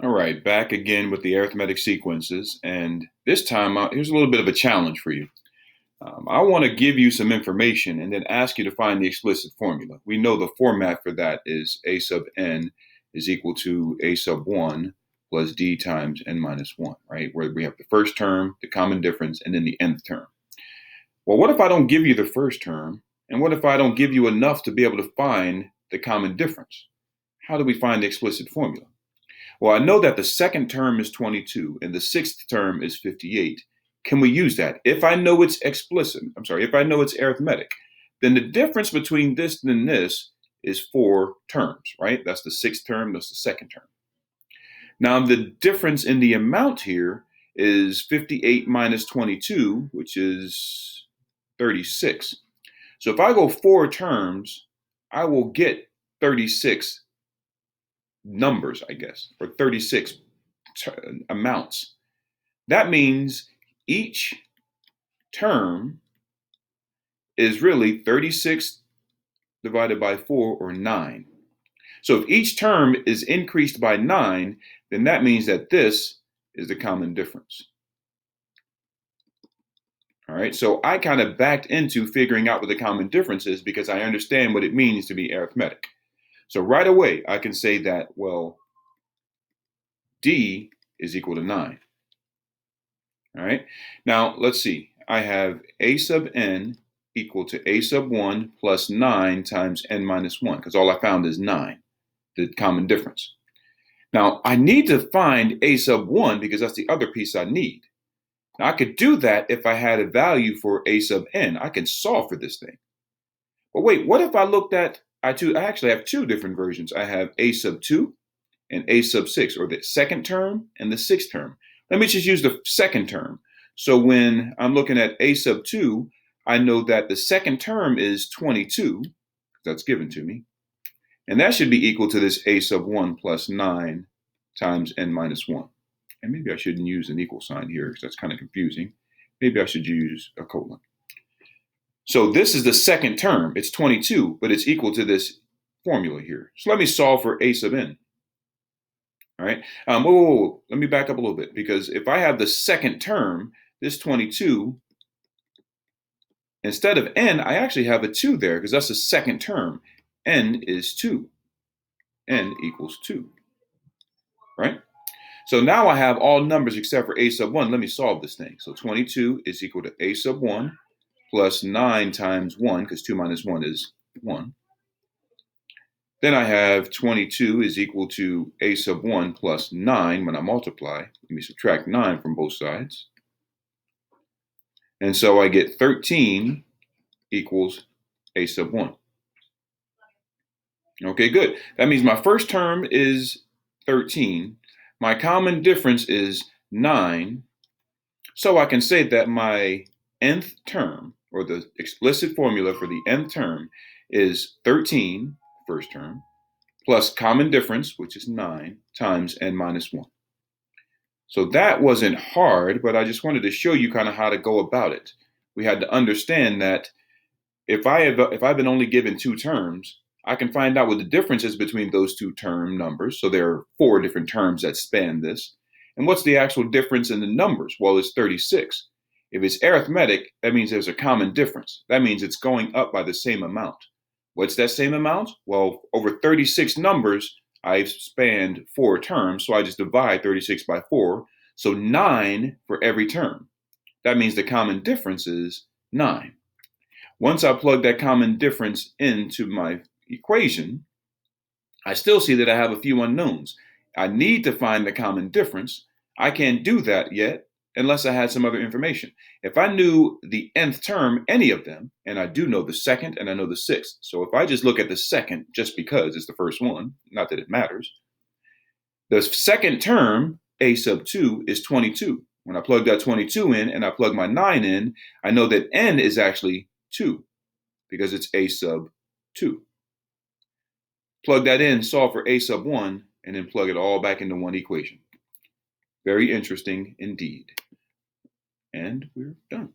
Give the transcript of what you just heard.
All right, back again with the arithmetic sequences, and this time here's a little bit of a challenge for you. I want to give you some information and then ask you to find the explicit formula. We know the format for that is a sub n is equal to a sub 1 plus d times n minus 1, right? Where we have the first term, the common difference, and then the nth term. Well, what if I don't give you the first term? And what if I don't give you enough to be able to find the common difference? How do we find the explicit formula? Well, I know that the second term is 22 and the sixth term is 58. Can we use that? If I know it's if I know it's arithmetic, then the difference between this and this is 4 terms, right? That's the sixth term, that's the second term. Now, the difference in the amount here is 58 minus 22, which is 36. So if I go 4 terms, I will get 36 numbers, I guess, or 36 amounts. That means each term is really 36 divided by 4, or 9. So if each term is increased by 9, then that means that this is the common difference. All right, so I kind of backed into figuring out what the common difference is because I understand what it means to be arithmetic. So right away, I can say that, well, D is equal to 9. All right, now let's see. I have a sub n equal to a sub 1 plus 9 times n minus 1, because all I found is 9, the common difference. Now, I need to find a sub 1 because that's the other piece I need. Now, I could do that if I had a value for a sub n. I can solve for this thing. But wait, what if I looked at, I actually have 2 different versions. I have a sub 2 and a sub 6, or the second term and the sixth term. Let me just use the second term. So when I'm looking at a sub 2, I know that the second term is 22, that's given to me. And that should be equal to this a sub 1 plus 9 times n minus 1. And maybe I shouldn't use an equal sign here because that's kind of confusing. Maybe I should use a colon. So this is the second term. It's 22, but it's equal to this formula here. So let me solve for a sub n. All right. Whoa. Let me back up a little bit, because if I have the second term, this 22, instead of n, I actually have a 2 there because that's the second term. N is 2. N equals 2. Right? So now I have all numbers except for a sub 1. Let me solve this thing. So 22 is equal to a sub 1 plus 9 times 1, because 2 minus 1 is 1. Then I have 22 is equal to a sub 1 plus 9 when I multiply. Let me subtract 9 from both sides. And so I get 13 equals a sub 1. Okay, good. That means my first term is 13. My common difference is 9. So I can say that my nth term, or the explicit formula for the nth term, is 13, first term, plus common difference, which is 9, times n minus 1. So that wasn't hard, but I just wanted to show you kind of how to go about it. We had to understand that if I've been only given 2 terms, I can find out what the difference is between those 2 term numbers. So there are 4 different terms that span this. And what's the actual difference in the numbers? Well, it's 36. If it's arithmetic, that means there's a common difference. That means it's going up by the same amount. What's that same amount? Well, over 36 numbers, I've spanned 4 terms, so I just divide 36 by 4. So 9 for every term. That means the common difference is 9. Once I plug that common difference into my equation, I still see that I have a few unknowns. I need to find the common difference. I can't do that yet unless I had some other information. If I knew the nth term, any of them, and I do know the second and I know the sixth. So if I just look at the second, just because it's the first one, not that it matters, the second term, a sub 2, is 22. When I plug that 22 in and I plug my 9 in, I know that n is actually 2 because it's a sub 2. Plug that in, solve for a sub 1, and then plug it all back into one equation. Very interesting indeed. And we're done.